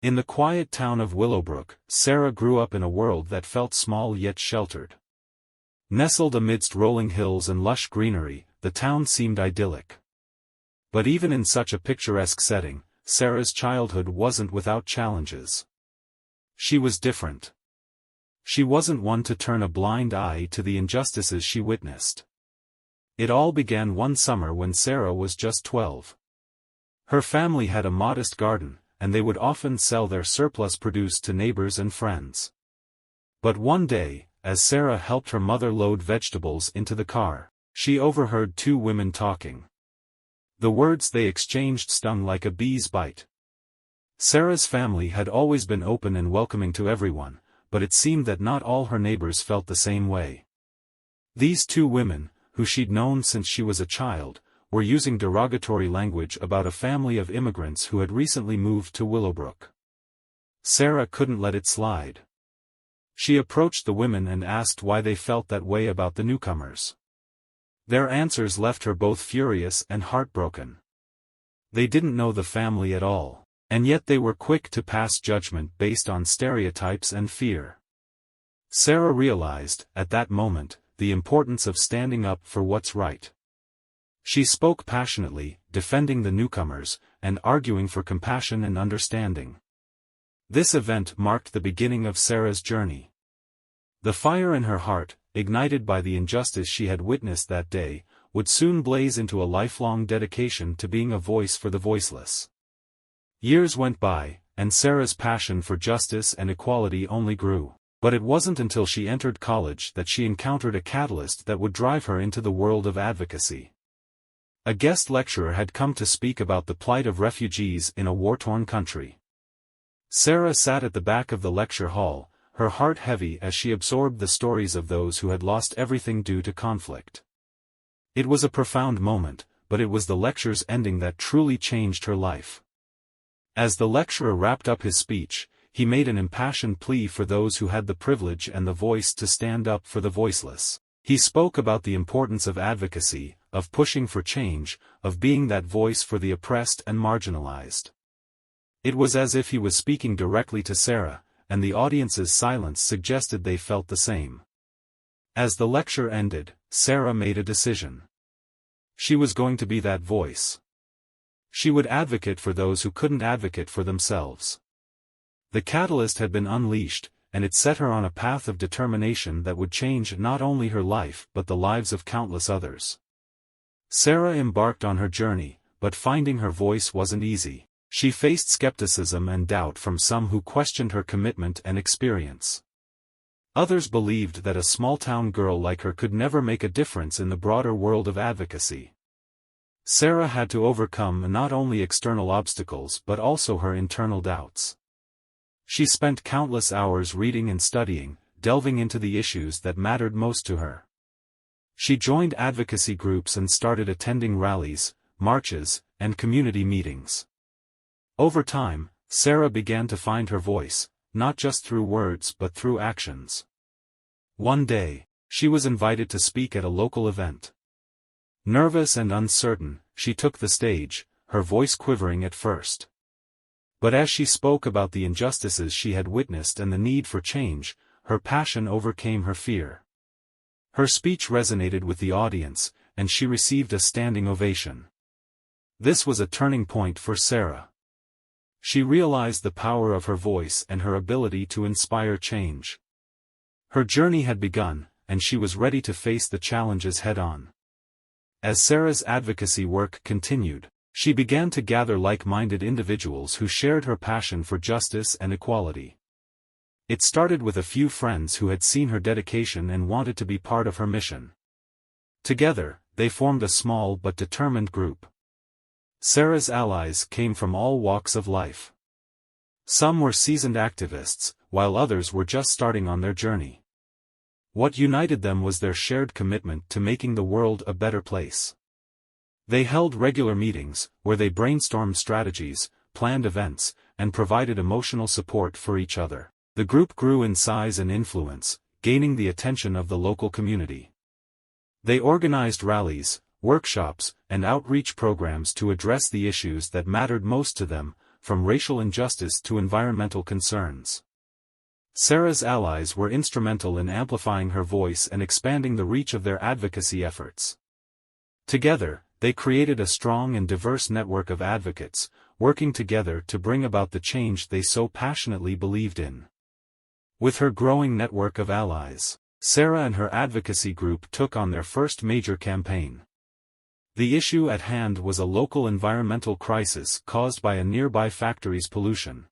In the quiet town of Willowbrook, Sarah grew up in a world that felt small yet sheltered. Nestled amidst rolling hills and lush greenery, the town seemed idyllic. But even in such a picturesque setting, Sarah's childhood wasn't without challenges. She was different. She wasn't one to turn a blind eye to the injustices she witnessed. It all began one summer when Sarah was just 12. Her family had a modest garden, and they would often sell their surplus produce to neighbors and friends. But one day, as Sarah helped her mother load vegetables into the car, she overheard two women talking. The words they exchanged stung like a bee's bite. Sarah's family had always been open and welcoming to everyone, but it seemed that not all her neighbors felt the same way. These two women, who she'd known since she was a child, were using derogatory language about a family of immigrants who had recently moved to Willowbrook. Sarah couldn't let it slide. She approached the women and asked why they felt that way about the newcomers. Their answers left her both furious and heartbroken. They didn't know the family at all, and yet they were quick to pass judgment based on stereotypes and fear. Sarah realized, at that moment, the importance of standing up for what's right. She spoke passionately, defending the newcomers, and arguing for compassion and understanding. This event marked the beginning of Sarah's journey. The fire in her heart, ignited by the injustice she had witnessed that day, would soon blaze into a lifelong dedication to being a voice for the voiceless. Years went by, and Sarah's passion for justice and equality only grew. But it wasn't until she entered college that she encountered a catalyst that would drive her into the world of advocacy. A guest lecturer had come to speak about the plight of refugees in a war-torn country. Sarah sat at the back of the lecture hall, her heart heavy as she absorbed the stories of those who had lost everything due to conflict. It was a profound moment, but it was the lecture's ending that truly changed her life. As the lecturer wrapped up his speech, he made an impassioned plea for those who had the privilege and the voice to stand up for the voiceless. He spoke about the importance of advocacy, of pushing for change, of being that voice for the oppressed and marginalized. It was as if he was speaking directly to Sarah, and the audience's silence suggested they felt the same. As the lecture ended, Sarah made a decision. She was going to be that voice. She would advocate for those who couldn't advocate for themselves. The catalyst had been unleashed, and it set her on a path of determination that would change not only her life but the lives of countless others. Sarah embarked on her journey, but finding her voice wasn't easy. She faced skepticism and doubt from some who questioned her commitment and experience. Others believed that a small-town girl like her could never make a difference in the broader world of advocacy. Sarah had to overcome not only external obstacles but also her internal doubts. She spent countless hours reading and studying, delving into the issues that mattered most to her. She joined advocacy groups and started attending rallies, marches, and community meetings. Over time, Sarah began to find her voice, not just through words but through actions. One day, she was invited to speak at a local event. Nervous and uncertain, she took the stage, her voice quivering at first. But as she spoke about the injustices she had witnessed and the need for change, her passion overcame her fear. Her speech resonated with the audience, and she received a standing ovation. This was a turning point for Sarah. She realized the power of her voice and her ability to inspire change. Her journey had begun, and she was ready to face the challenges head-on. As Sarah's advocacy work continued, she began to gather like-minded individuals who shared her passion for justice and equality. It started with a few friends who had seen her dedication and wanted to be part of her mission. Together, they formed a small but determined group. Sarah's allies came from all walks of life. Some were seasoned activists, while others were just starting on their journey. What united them was their shared commitment to making the world a better place. They held regular meetings, where they brainstormed strategies, planned events, and provided emotional support for each other. The group grew in size and influence, gaining the attention of the local community. They organized rallies, workshops, and outreach programs to address the issues that mattered most to them, from racial injustice to environmental concerns. Sarah's allies were instrumental in amplifying her voice and expanding the reach of their advocacy efforts. Together, they created a strong and diverse network of advocates, working together to bring about the change they so passionately believed in. With her growing network of allies, Sarah and her advocacy group took on their first major campaign. The issue at hand was a local environmental crisis caused by a nearby factory's pollution.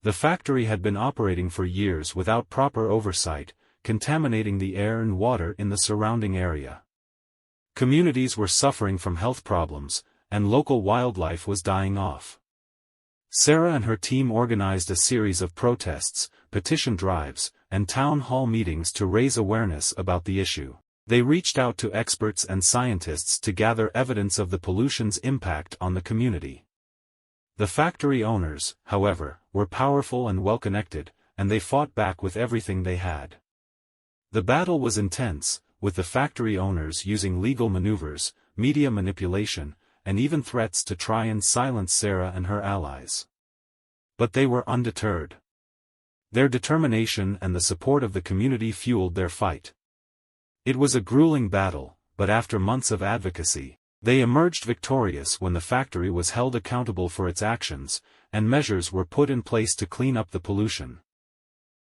The factory had been operating for years without proper oversight, contaminating the air and water in the surrounding area. Communities were suffering from health problems, and local wildlife was dying off. Sarah and her team organized a series of protests, petition drives, and town hall meetings to raise awareness about the issue. They reached out to experts and scientists to gather evidence of the pollution's impact on the community. The factory owners, however, were powerful and well-connected, and they fought back with everything they had. The battle was intense, with the factory owners using legal maneuvers, media manipulation, and even threats to try and silence Sarah and her allies. But they were undeterred. Their determination and the support of the community fueled their fight. It was a grueling battle, but after months of advocacy, they emerged victorious when the factory was held accountable for its actions, and measures were put in place to clean up the pollution.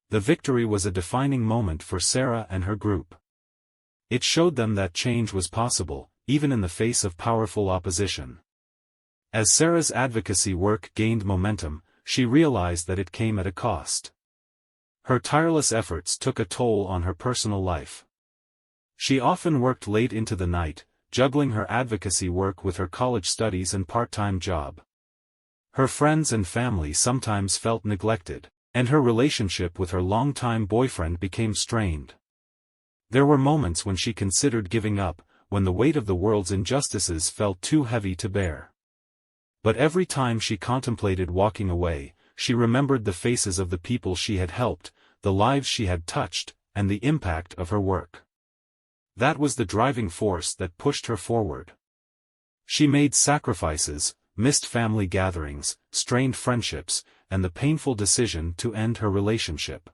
The victory was a defining moment for Sarah and her group. It showed them that change was possible, even in the face of powerful opposition. As Sarah's advocacy work gained momentum, she realized that it came at a cost. Her tireless efforts took a toll on her personal life. She often worked late into the night, juggling her advocacy work with her college studies and part-time job. Her friends and family sometimes felt neglected, and her relationship with her longtime boyfriend became strained. There were moments when she considered giving up, when the weight of the world's injustices felt too heavy to bear. But every time she contemplated walking away, she remembered the faces of the people she had helped, the lives she had touched, and the impact of her work. That was the driving force that pushed her forward. She made sacrifices, missed family gatherings, strained friendships, and the painful decision to end her relationship.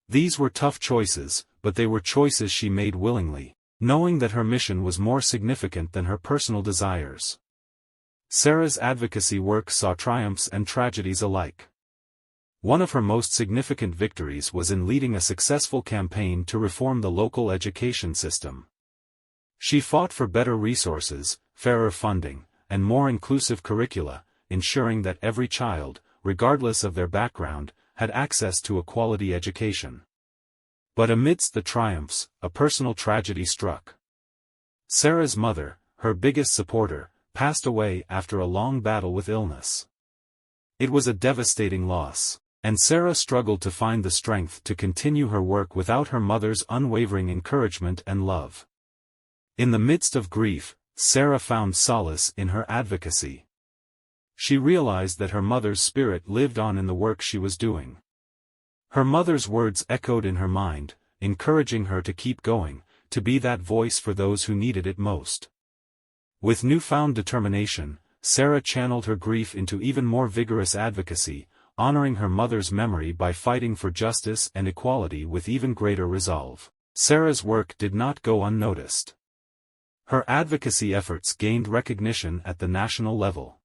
These were tough choices, but they were choices she made willingly, knowing that her mission was more significant than her personal desires. Sarah's advocacy work saw triumphs and tragedies alike. One of her most significant victories was in leading a successful campaign to reform the local education system. She fought for better resources, fairer funding, and more inclusive curricula, ensuring that every child, regardless of their background, had access to a quality education. But amidst the triumphs, a personal tragedy struck. Sarah's mother, her biggest supporter, passed away after a long battle with illness. It was a devastating loss, and Sarah struggled to find the strength to continue her work without her mother's unwavering encouragement and love. In the midst of grief, Sarah found solace in her advocacy. She realized that her mother's spirit lived on in the work she was doing. Her mother's words echoed in her mind, encouraging her to keep going, to be that voice for those who needed it most. With newfound determination, Sarah channeled her grief into even more vigorous advocacy, honoring her mother's memory by fighting for justice and equality with even greater resolve. Sarah's work did not go unnoticed. Her advocacy efforts gained recognition at the national level.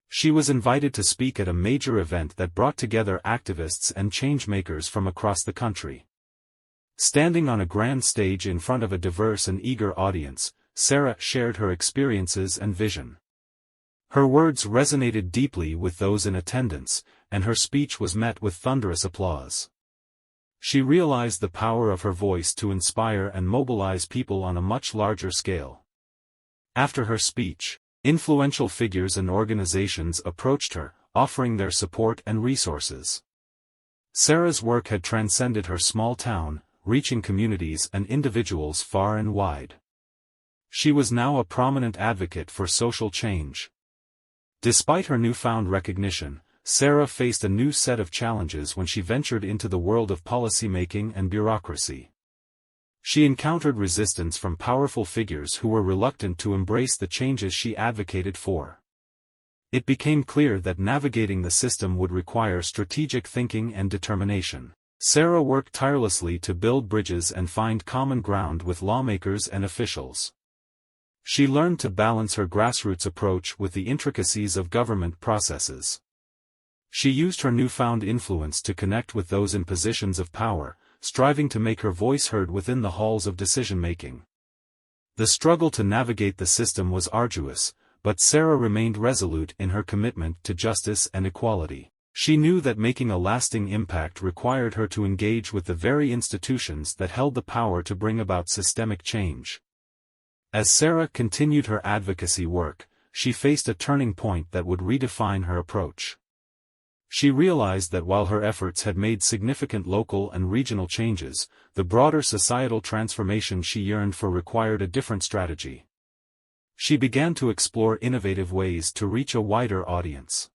She was invited to speak at a major event that brought together activists and changemakers from across the country. Standing on a grand stage in front of a diverse and eager audience, Sarah shared her experiences and vision. Her words resonated deeply with those in attendance, and her speech was met with thunderous applause. She realized the power of her voice to inspire and mobilize people on a much larger scale. After her speech, influential figures and organizations approached her, offering their support and resources. Sarah's work had transcended her small town, reaching communities and individuals far and wide. She was now a prominent advocate for social change. Despite her newfound recognition, Sarah faced a new set of challenges when she ventured into the world of policymaking and bureaucracy. She encountered resistance from powerful figures who were reluctant to embrace the changes she advocated for. It became clear that navigating the system would require strategic thinking and determination. Sarah worked tirelessly to build bridges and find common ground with lawmakers and officials. She learned to balance her grassroots approach with the intricacies of government processes. She used her newfound influence to connect with those in positions of power, striving to make her voice heard within the halls of decision-making. The struggle to navigate the system was arduous, but Sarah remained resolute in her commitment to justice and equality. She knew that making a lasting impact required her to engage with the very institutions that held the power to bring about systemic change. As Sarah continued her advocacy work, she faced a turning point that would redefine her approach. She realized that while her efforts had made significant local and regional changes, the broader societal transformation she yearned for required a different strategy. She began to explore innovative ways to reach a wider audience.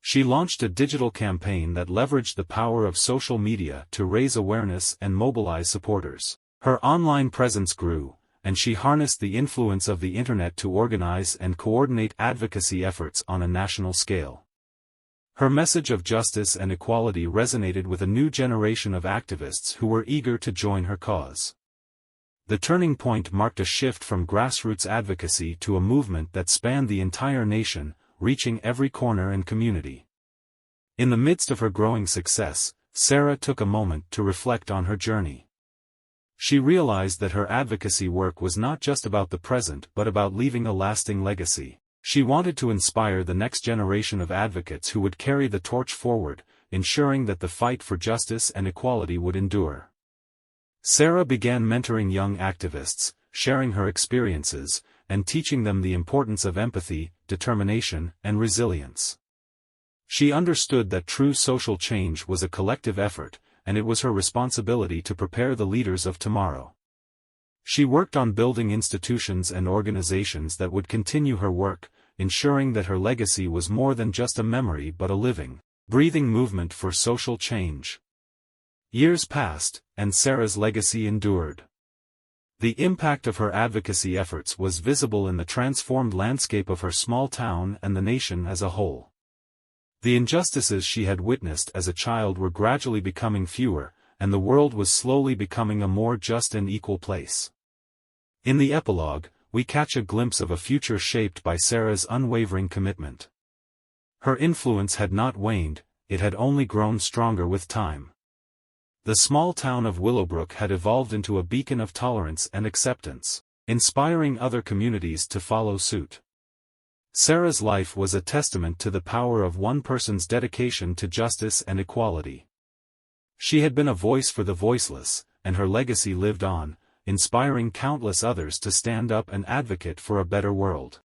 She launched a digital campaign that leveraged the power of social media to raise awareness and mobilize supporters. Her online presence grew, and she harnessed the influence of the Internet to organize and coordinate advocacy efforts on a national scale. Her message of justice and equality resonated with a new generation of activists who were eager to join her cause. The turning point marked a shift from grassroots advocacy to a movement that spanned the entire nation, reaching every corner and community. In the midst of her growing success, Sarah took a moment to reflect on her journey. She realized that her advocacy work was not just about the present but about leaving a lasting legacy. She wanted to inspire the next generation of advocates who would carry the torch forward, ensuring that the fight for justice and equality would endure. Sarah began mentoring young activists, sharing her experiences, and teaching them the importance of empathy, determination, and resilience. She understood that true social change was a collective effort, and it was her responsibility to prepare the leaders of tomorrow. She worked on building institutions and organizations that would continue her work, ensuring that her legacy was more than just a memory but a living, breathing movement for social change. Years passed, and Sarah's legacy endured. The impact of her advocacy efforts was visible in the transformed landscape of her small town and the nation as a whole. The injustices she had witnessed as a child were gradually becoming fewer, and the world was slowly becoming a more just and equal place. In the epilogue, we catch a glimpse of a future shaped by Sarah's unwavering commitment. Her influence had not waned, it had only grown stronger with time. The small town of Willowbrook had evolved into a beacon of tolerance and acceptance, inspiring other communities to follow suit. Sarah's life was a testament to the power of one person's dedication to justice and equality. She had been a voice for the voiceless, and her legacy lived on, inspiring countless others to stand up and advocate for a better world.